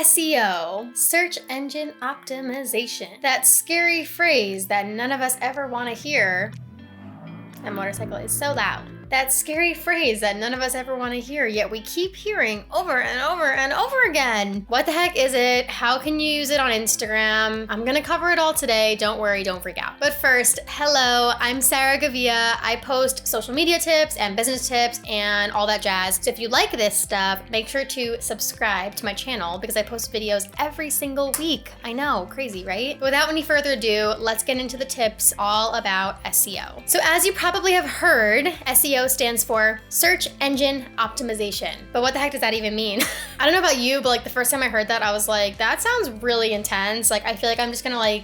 SEO, search engine optimization. That scary phrase that none of us ever want to hear. That motorcycle is so loud. That scary phrase that none of us ever want to hear, yet we keep hearing over and over and over again. What the heck is it? How can you use it on Instagram? I'm gonna cover it all today. Don't worry, don't freak out. But first, hello, I'm Sarah Gavia. I post social media tips and business tips and all that jazz. So if you like this stuff, make sure to subscribe to my channel because I post videos every single week. I know, crazy, right? But without any further ado, let's get into the tips all about SEO. So as you probably have heard, SEO stands for search engine optimization. But what the heck does that even mean? I don't know about you, but like the first time I heard that, I was like, that sounds really intense. Like, I feel like I'm just gonna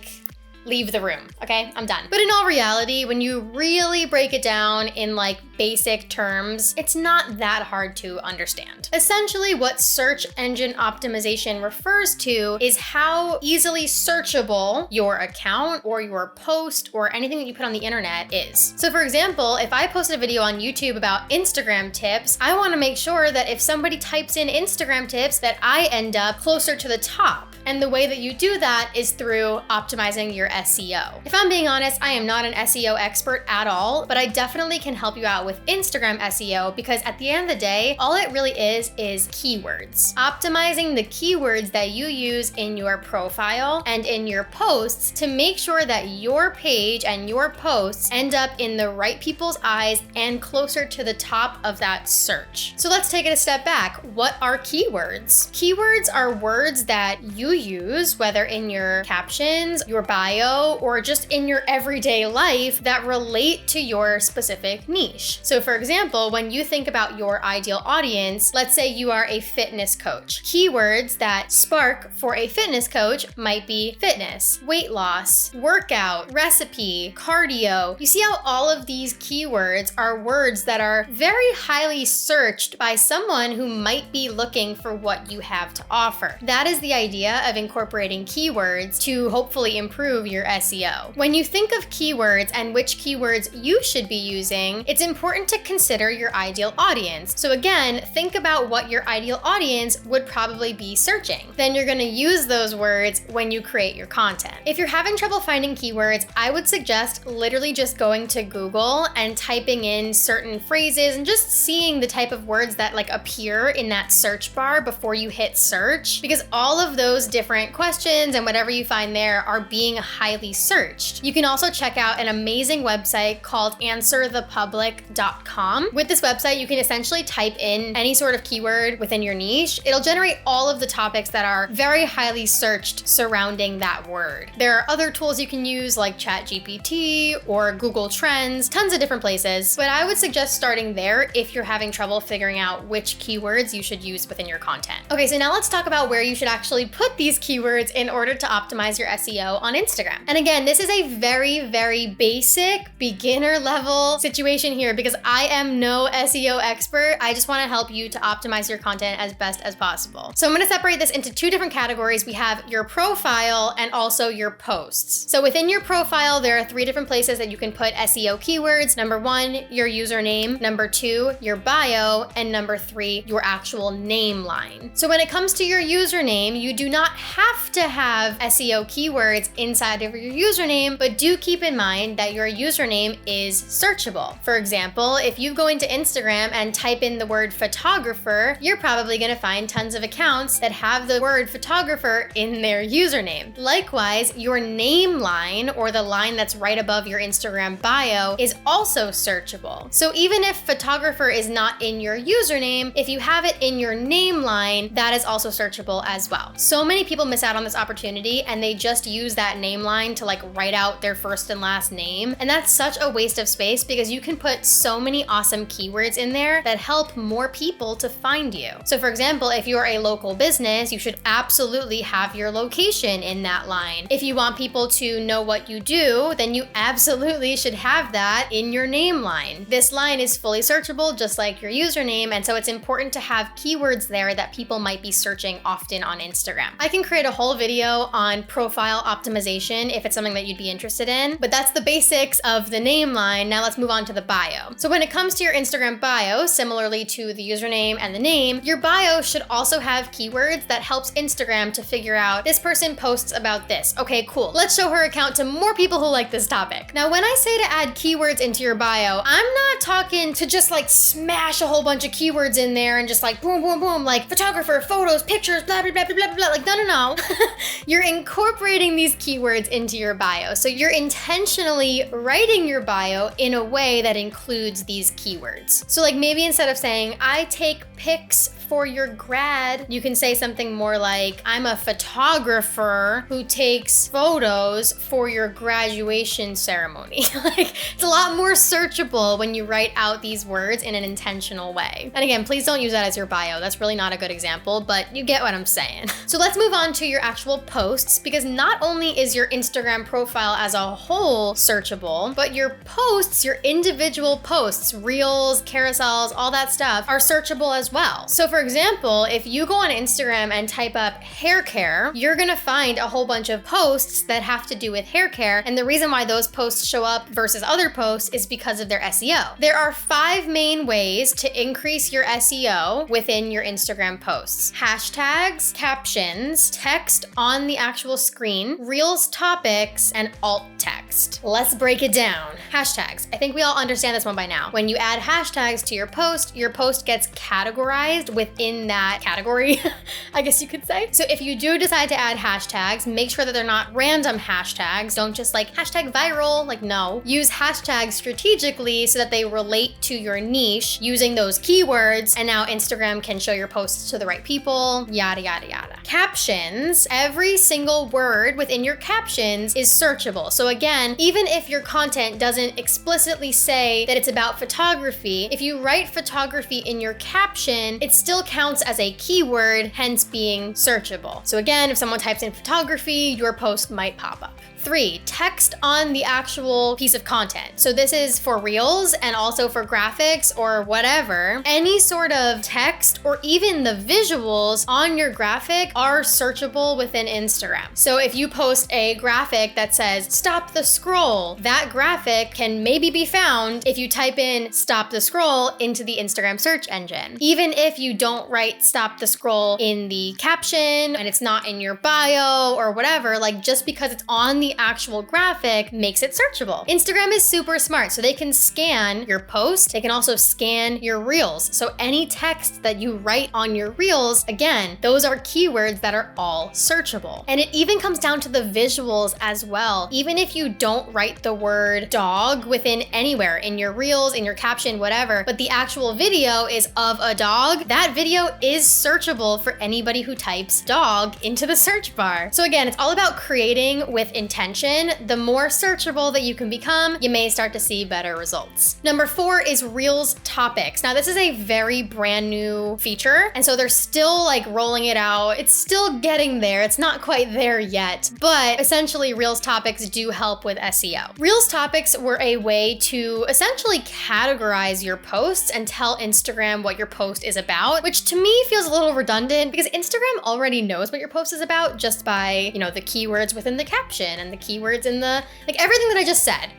leave the room, okay? I'm done. But in all reality, when you really break it down in like basic terms, it's not that hard to understand. Essentially, what search engine optimization refers to is how easily searchable your account or your post or anything that you put on the internet is. So for example, if I posted a video on YouTube about Instagram tips, I wanna make sure that if somebody types in Instagram tips, that I end up closer to the top. And the way that you do that is through optimizing your SEO. If I'm being honest, I am not an SEO expert at all, but I definitely can help you out with Instagram SEO because at the end of the day, all it really is keywords. Optimizing the keywords that you use in your profile and in your posts to make sure that your page and your posts end up in the right people's eyes and closer to the top of that search. So let's take it a step back. What are keywords? Keywords are words that you use, whether in your captions, your bio, or just in your everyday life that relate to your specific niche. So for example, when you think about your ideal audience, let's say you are a fitness coach. Keywords that spark for a fitness coach might be fitness, weight loss, workout, recipe, cardio. You see how all of these keywords are words that are very highly searched by someone who might be looking for what you have to offer. That is the idea of incorporating keywords to hopefully improve your SEO. When you think of keywords and which keywords you should be using, it's important to consider your ideal audience. So again, think about what your ideal audience would probably be searching. Then you're gonna use those words when you create your content. If you're having trouble finding keywords, I would suggest literally just going to Google and typing in certain phrases and just seeing the type of words that appear in that search bar before you hit search, because all of those different questions and whatever you find there are being highly searched. You can also check out an amazing website called answerthepublic.com. With this website, you can essentially type in any sort of keyword within your niche. It'll generate all of the topics that are very highly searched surrounding that word. There are other tools you can use like ChatGPT or Google Trends, tons of different places, but I would suggest starting there if you're having trouble figuring out which keywords you should use within your content. Okay, so now let's talk about where you should actually put these keywords in order to optimize your SEO on Instagram. And again, this is a very, very basic beginner level situation here because I am no SEO expert. I just want to help you to optimize your content as best as possible. So I'm going to separate this into two different categories. We have your profile and also your posts. So within your profile, there are three different places that you can put SEO keywords. Number one, your username. Number two, your bio. And number three, your actual name line. So when it comes to your username, you do not have to have SEO keywords inside of your username, but do keep in mind that your username is searchable. For example, if you go into Instagram and type in the word photographer, you're probably gonna find tons of accounts that have the word photographer in their username. Likewise, your name line, or the line that's right above your Instagram bio, is also searchable. So even if photographer is not in your username, if you have it in your name line, that is also searchable as well. So many people miss out on this opportunity and they just use that name line to write out their first and last name. And that's such a waste of space because you can put so many awesome keywords in there that help more people to find you. So for example, if you're a local business, you should absolutely have your location in that line. If you want people to know what you do, then you absolutely should have that in your name line. This line is fully searchable just like your username, and so it's important to have keywords there that people might be searching often on Instagram. I I can create a whole video on profile optimization if it's something that you'd be interested in, but that's the basics of the name line. Now let's move on to the bio. So when it comes to your Instagram bio, similarly to the username and the name, your bio should also have keywords that helps Instagram to figure out this person posts about this. Okay, cool. Let's show her account to more people who like this topic. Now, when I say to add keywords into your bio, I'm not talking to just like smash a whole bunch of keywords in there and just like boom, boom, boom, like photographer, photos, pictures, blah, blah, blah, blah, blah, blah. Like, no. You're incorporating these keywords into your bio. So you're intentionally writing your bio in a way that includes these keywords. So like maybe instead of saying, I take pics for your grad, you can say something more like, I'm a photographer who takes photos for your graduation ceremony. Like, it's a lot more searchable when you write out these words in an intentional way. And again, please don't use that as your bio. That's really not a good example, but you get what I'm saying. So let's move on to your actual posts, because not only is your Instagram profile as a whole searchable, but your posts, your individual posts, reels, carousels, all that stuff are searchable as well. So for example, if you go on Instagram and type up hair care, you're gonna find a whole bunch of posts that have to do with hair care. And the reason why those posts show up versus other posts is because of their SEO. There are 5 main ways to increase your SEO within your Instagram posts: hashtags, captions, text on the actual screen, reels topics, and alt text. Let's break it down. Hashtags. I think we all understand this one by now. When you add hashtags to your post gets categorized within that category, I guess you could say. So if you do decide to add hashtags, make sure that they're not random hashtags. Don't just like hashtag viral, like no. Use hashtags strategically so that they relate to your niche using those keywords, and now Instagram can show your posts to the right people, yada, yada, yada. Captions. Every single word within your captions is searchable. So again, even if your content doesn't explicitly say that it's about photography, if you write photography in your caption, it still counts as a keyword, hence being searchable. So again, if someone types in photography, your post might pop up. 3, text on the actual piece of content. So this is for reels and also for graphics or whatever. Any sort of text or even the visuals on your graphic are searchable within Instagram. So if you post a graphic that says stop the scroll, that graphic can maybe be found if you type in stop the scroll into the Instagram search engine. Even if you don't write stop the scroll in the caption and it's not in your bio or whatever, like just because it's on the actual graphic makes it searchable. Instagram is super smart, so they can scan your post. They can also scan your reels. So any text that you write on your reels, again, those are keywords that are all searchable. And it even comes down to the visuals as well. Even if you don't write the word dog within anywhere in your reels, in your caption, whatever, but the actual video is of a dog, that video is searchable for anybody who types dog into the search bar. So again, it's all about creating with intention. The more searchable that you can become, you may start to see better results. Number 4 is Reels topics. Now this is a very brand new feature, and so they're still like rolling it out. It's still getting there. It's not quite there yet, but essentially Reels topics do help with SEO. Reels topics were a way to essentially categorize your posts and tell Instagram what your post is about, which to me feels a little redundant because Instagram already knows what your post is about just by, the keywords within the caption and the keywords in the, like everything that I just said.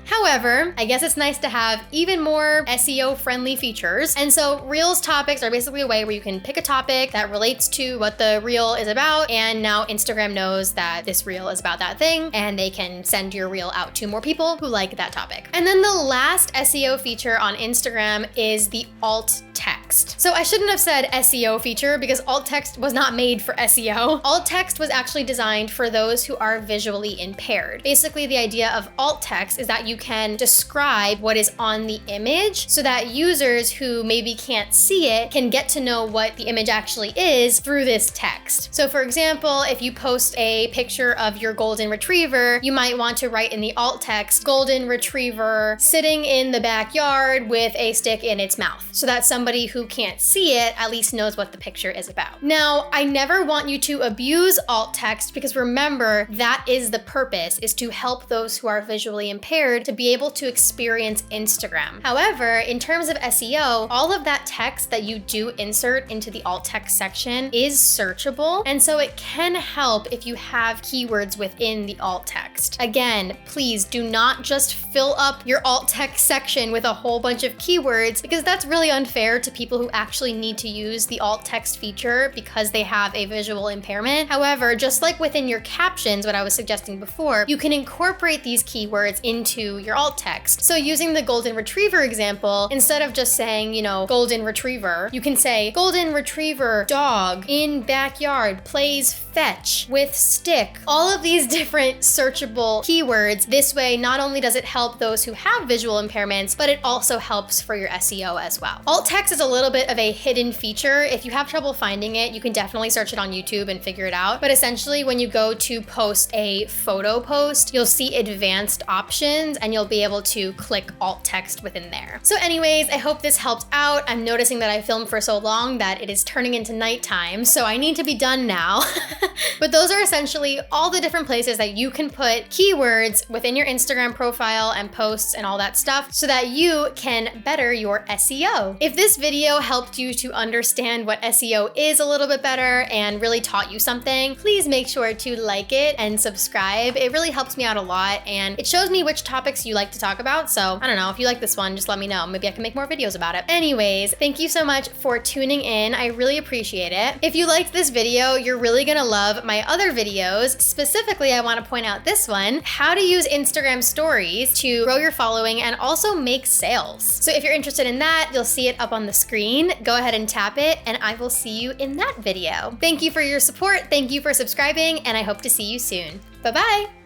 However, I guess it's nice to have even more SEO friendly features. And so Reels topics are basically a way where you can pick a topic that relates to what the reel is about. And now Instagram knows that this reel is about that thing, and they can send your reel out to more people who like that topic. And then the last SEO feature on Instagram is the alt text. So I shouldn't have said SEO feature because alt text was not made for SEO. Alt text was actually designed for those who are visually impaired. Basically, the idea of alt text is that you can describe what is on the image so that users who maybe can't see it can get to know what the image actually is through this text. So for example, if you post a picture of your golden retriever, you might want to write in the alt text, golden retriever sitting in the backyard with a stick in its mouth, so that somebody somebody who can't see it at least knows what the picture is about. Now, I never want you to abuse alt text because remember, that is the purpose, is to help those who are visually impaired to be able to experience Instagram. However, in terms of SEO, all of that text that you do insert into the alt text section is searchable, and so it can help if you have keywords within the alt text. Again, please do not just fill up your alt text section with a whole bunch of keywords, because that's really unfair to people who actually need to use the alt text feature because they have a visual impairment. However, just like within your captions, what I was suggesting before, you can incorporate these keywords into your alt text. So using the golden retriever example, instead of just saying, you know, golden retriever, you can say golden retriever dog in backyard plays fetch with stick. All of these different searchable keywords. This way, not only does it help those who have visual impairments, but it also helps for your SEO as well. Alt text is a little bit of a hidden feature. If you have trouble finding it, you can definitely search it on YouTube and figure it out. But essentially, when you go to post a photo post, you'll see advanced options and you'll be able to click alt text within there. So anyways, I hope this helped out. I'm noticing that I filmed for so long that it is turning into nighttime, so I need to be done now. But those are essentially all the different places that you can put keywords within your Instagram profile and posts and all that stuff so that you can better your SEO. If this video helped you to understand what SEO is a little bit better and really taught you something, please make sure to like it and subscribe. It really helps me out a lot and it shows me which topics you like to talk about. So I don't know, if you like this one, just let me know. Maybe I can make more videos about it. Anyways, thank you so much for tuning in. I really appreciate it. If you liked this video, you're really gonna love my other videos. Specifically, I want to point out this one, how to use Instagram stories to grow your following and also make sales. So if you're interested in that, you'll see it up on the screen. Go ahead and tap it and I will see you in that video. Thank you for your support. Thank you for subscribing and I hope to see you soon. Bye-bye.